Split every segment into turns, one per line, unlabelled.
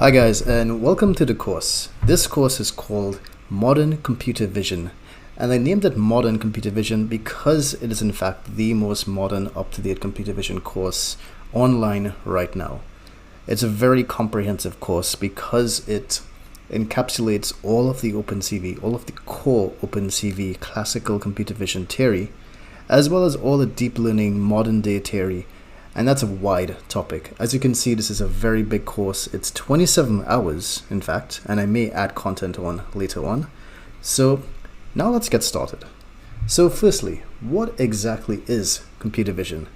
Hi guys, and welcome to the course. This course is called Modern Computer Vision, and I named it Modern Computer Vision because it is in fact the most modern, up-to-date computer vision course online right now. It's a very comprehensive course because it encapsulates all of the OpenCV, all of the core OpenCV classical computer vision theory, as well as all the deep learning modern day theory. And that's a wide topic. As you can see, this is a very big course. It's 27 hours, in fact, and I may add content on later on. So now let's get started. So firstly, what exactly is computer vision?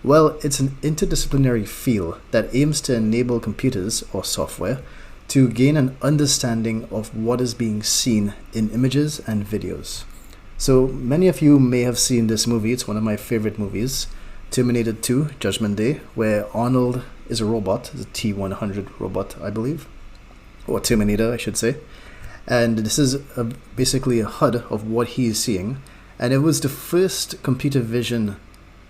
Well, it's an interdisciplinary field that aims to enable computers or software to gain an understanding of what is being seen in images and videos. So many of you may have seen this movie. It's one of my favorite movies. Terminator 2, Judgment Day, where Arnold is a robot, a T-100 robot, I believe, or Terminator, I should say. And this is basically a HUD of what he is seeing. And it was the first computer vision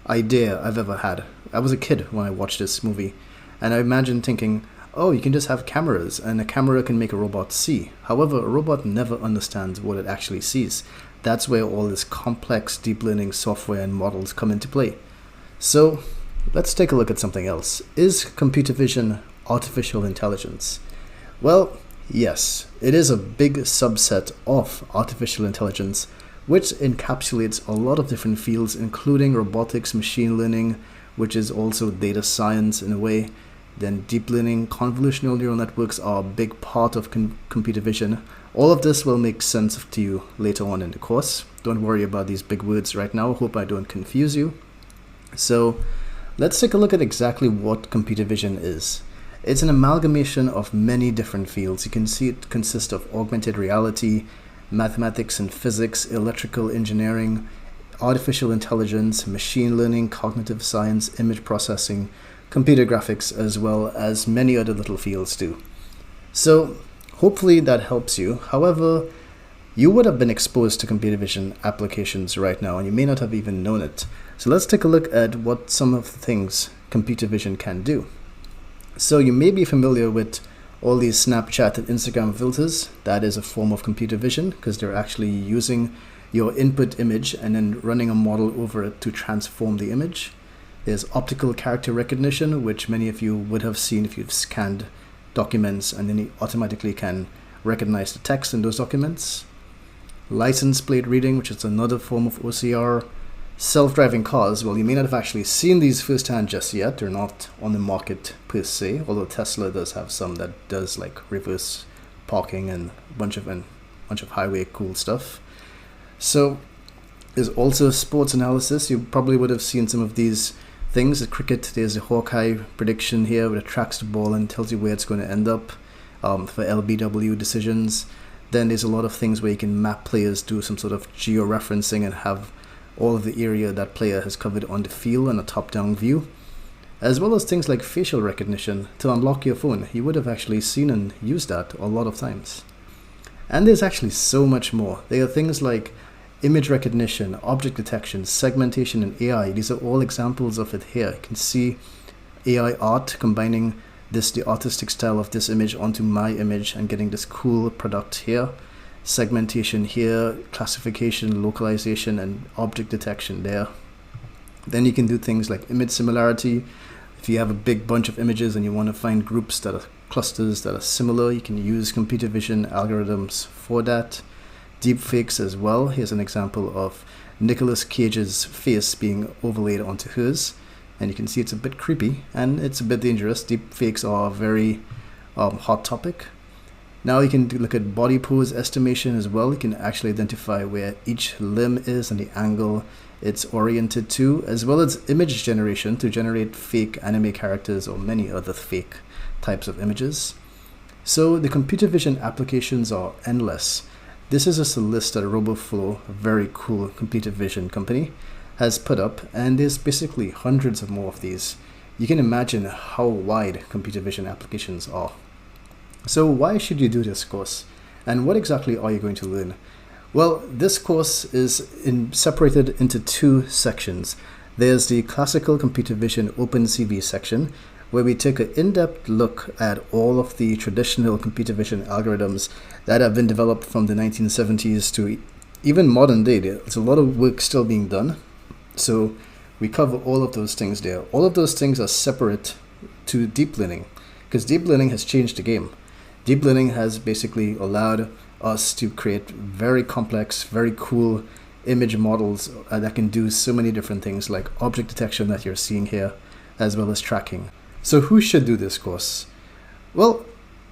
idea I've ever had. I was a kid when I watched this movie, and I imagined thinking, oh, you can just have cameras, and a camera can make a robot see. However, a robot never understands what it actually sees. That's where all this complex deep learning software and models come into play. So let's take a look at something else. Is computer vision artificial intelligence? Well, yes, it is a big subset of artificial intelligence, which encapsulates a lot of different fields, including robotics, machine learning, which is also data science in a way. Then deep learning, convolutional neural networks are a big part of computer vision. All of this will make sense to you later on in the course. Don't worry about these big words right now. Hope I don't confuse you. So let's take a look at exactly what computer vision is. It's an amalgamation of many different fields. You can see it consists of augmented reality, mathematics and physics, electrical engineering, artificial intelligence, machine learning, cognitive science, image processing, computer graphics, as well as many other little fields too. So hopefully that helps you. However, you would have been exposed to computer vision applications right now, and you may not have even known it. So let's take a look at what some of the things computer vision can do. So you may be familiar with all these Snapchat and Instagram filters. That is a form of computer vision because they're actually using your input image and then running a model over it to transform the image. There's optical character recognition, which many of you would have seen if you've scanned documents, and then it automatically can recognize the text in those documents. License plate reading, which is another form of OCR. Self-driving cars, well, you may not have actually seen these firsthand just yet. They're not on the market per se, although Tesla does have some that does like reverse parking and a bunch of highway cool stuff. So there's also sports analysis. You probably would have seen some of these things. At cricket, there's a Hawkeye prediction here where it tracks the ball and tells you where it's going to end up for LBW decisions. Then there's a lot of things where you can map players, do some sort of georeferencing, and have all of the area that player has covered on the field in a top-down view, as well as things like facial recognition to unlock your phone. You would have actually seen and used that a lot of times. And there's actually so much more. There are things like image recognition, object detection, segmentation, and AI. These are all examples of it here. You can see AI art combining the artistic style of this image onto my image and getting this cool product here. Segmentation here, classification, localization, and object detection there. Then you can do things like image similarity. If you have a big bunch of images and you want to find groups that are clusters that are similar, you can use computer vision algorithms for that. Deepfakes as well. Here's an example of Nicolas Cage's face being overlaid onto hers, and you can see it's a bit creepy and it's a bit dangerous. Deepfakes are a very hot topic. Now you can look at body pose estimation as well. You can actually identify where each limb is and the angle it's oriented to, as well as image generation to generate fake anime characters or many other fake types of images. So the computer vision applications are endless. This is just a list that RoboFlow, a very cool computer vision company, has put up, and there's basically hundreds of more of these. You can imagine how wide computer vision applications are. So why should you do this course? And what exactly are you going to learn? Well, this course is separated into two sections. There's the classical computer vision OpenCV section, where we take an in-depth look at all of the traditional computer vision algorithms that have been developed from the 1970s to even modern day. There's a lot of work still being done. So we cover all of those things there. All of those things are separate to deep learning, because deep learning has changed the game. Deep learning has basically allowed us to create very complex, very cool image models that can do so many different things, like object detection that you're seeing here, as well as tracking. So who should do this course? Well,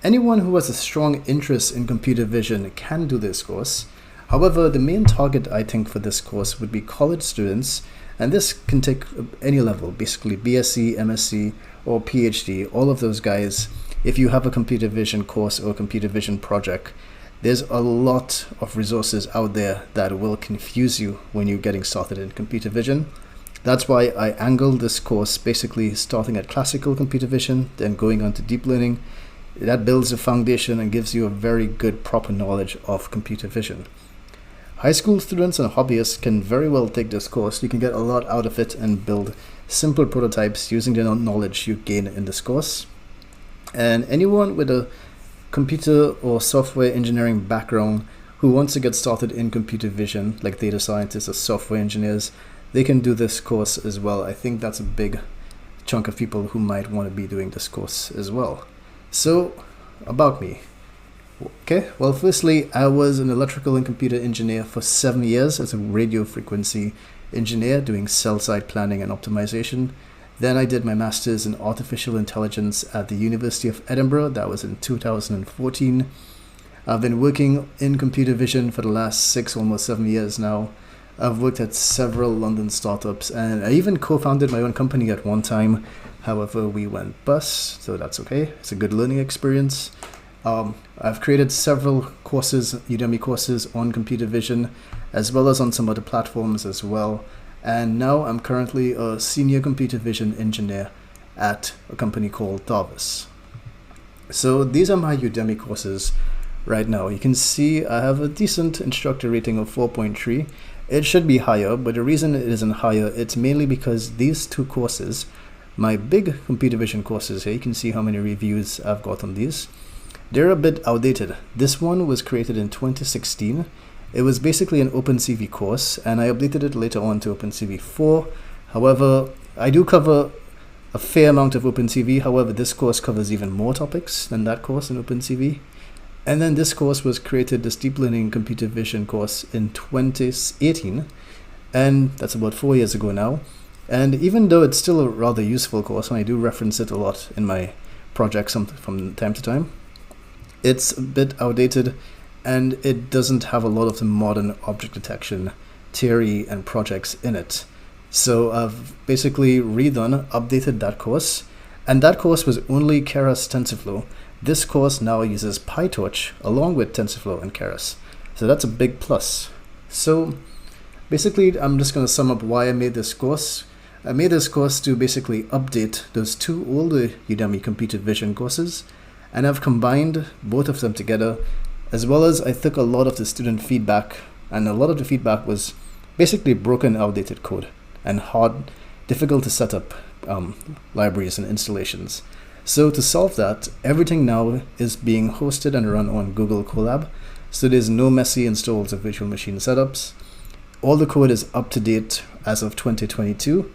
anyone who has a strong interest in computer vision can do this course. However, the main target, I think, for this course would be college students, and this can take any level, basically BSc, MSc, or PhD, all of those guys. If you have a computer vision course or a computer vision project, there's a lot of resources out there that will confuse you when you're getting started in computer vision. That's why I angled this course basically starting at classical computer vision, then going on to deep learning. That builds a foundation and gives you a very good proper knowledge of computer vision. High school students and hobbyists can very well take this course. You can get a lot out of it and build simple prototypes using the knowledge you gain in this course. And anyone with a computer or software engineering background who wants to get started in computer vision, like data scientists or software engineers, they can do this course as well. I think that's a big chunk of people who might want to be doing this course as well. So, about me. Okay, well, firstly, I was an electrical and computer engineer for 7 years as a radio frequency engineer doing cell-site planning and optimization. Then I did my master's in artificial intelligence at the University of Edinburgh. That was in 2014. I've been working in computer vision for the last 6, almost 7 years now. I've worked at several London startups, and I even co-founded my own company at one time. However, we went bust, so that's okay. It's a good learning experience. I've created several courses, Udemy courses on computer vision, as well as on some other platforms as well. And now I'm currently a senior computer vision engineer at a company called Darvis. So these are my Udemy courses right now. You can see I have a decent instructor rating of 4.3. It should be higher, but the reason it isn't higher, it's mainly because these two courses, my big computer vision courses here, you can see how many reviews I've got on these. They're a bit outdated. This one was created in 2016. It was basically an OpenCV course, and I updated it later on to OpenCV 4. However, I do cover a fair amount of OpenCV. However, this course covers even more topics than that course in OpenCV. And then this course was created, this deep learning computer vision course, in 2018. And that's about 4 years ago now. And even though it's still a rather useful course, and I do reference it a lot in my projects from time to time, it's a bit outdated, and it doesn't have a lot of the modern object detection theory and projects in it. So I've basically updated that course, and that course was only Keras TensorFlow. This course now uses PyTorch along with TensorFlow and Keras. So that's a big plus. So basically, I'm just going to sum up why I made this course. I made this course to basically update those two older Udemy computer vision courses, and I've combined both of them together, as well as I took a lot of the student feedback, and a lot of the feedback was basically broken, outdated code and difficult to set up libraries and installations. So to solve that, everything now is being hosted and run on Google Colab, so there's no messy installs of virtual machine setups. All the code is up to date as of 2022.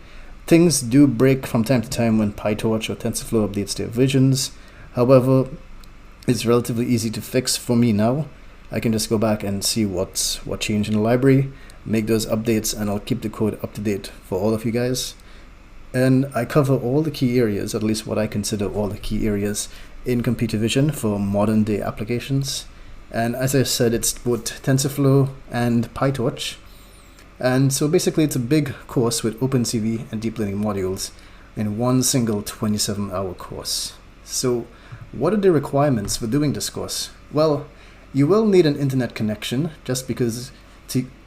Things do break from time to time when PyTorch or TensorFlow updates their versions. However, it's relatively easy to fix for me now. I can just go back and see what changed in the library, make those updates, and I'll keep the code up to date for all of you guys. And I cover all the key areas, at least what I consider all the key areas in computer vision for modern day applications. And as I said, it's both TensorFlow and PyTorch. And so basically it's a big course with OpenCV and deep learning modules in one single 27-hour course. So what are the requirements for doing this course? Well, you will need an internet connection, just because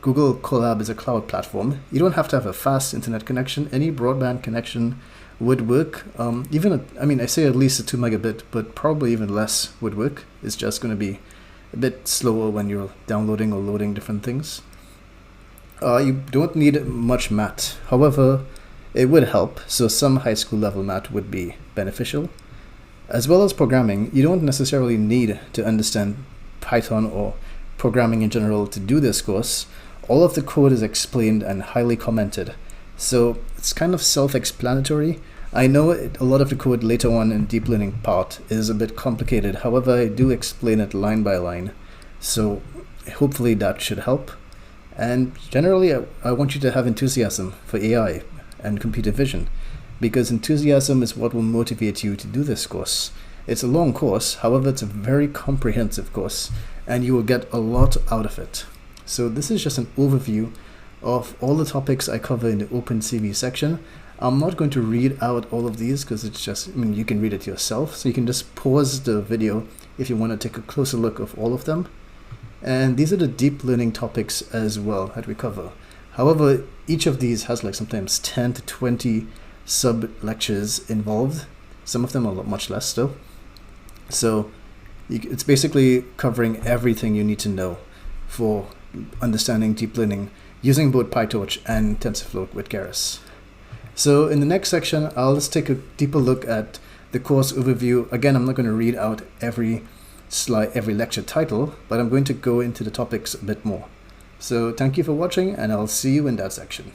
Google Colab is a cloud platform. You don't have to have a fast internet connection. Any broadband connection would work. I say at least a 2 megabit, but probably even less would work. It's just going to be a bit slower when you're downloading or loading different things. You don't need much math. However, it would help. So some high school level math would be beneficial. As well as programming, you don't necessarily need to understand Python or programming in general to do this course. All of the code is explained and highly commented. So it's kind of self-explanatory. I know a lot of the code later on in deep learning part is a bit complicated. However, I do explain it line by line. So hopefully that should help. And generally, I want you to have enthusiasm for AI and computer vision, because enthusiasm is what will motivate you to do this course. It's a long course, however, it's a very comprehensive course, and you will get a lot out of it. So this is just an overview of all the topics I cover in the OpenCV section. I'm not going to read out all of these because it's just, you can read it yourself. So you can just pause the video if you want to take a closer look of all of them. And these are the deep learning topics as well that we cover. However, each of these has like sometimes 10 to 20 sub-lectures involved. Some of them are much less though. So it's basically covering everything you need to know for understanding deep learning using both PyTorch and TensorFlow with Keras. So in the next section, I'll just take a deeper look at the course overview. Again, I'm not going to read out every slide, every lecture title, but I'm going to go into the topics a bit more. So thank you for watching, and I'll see you in that section.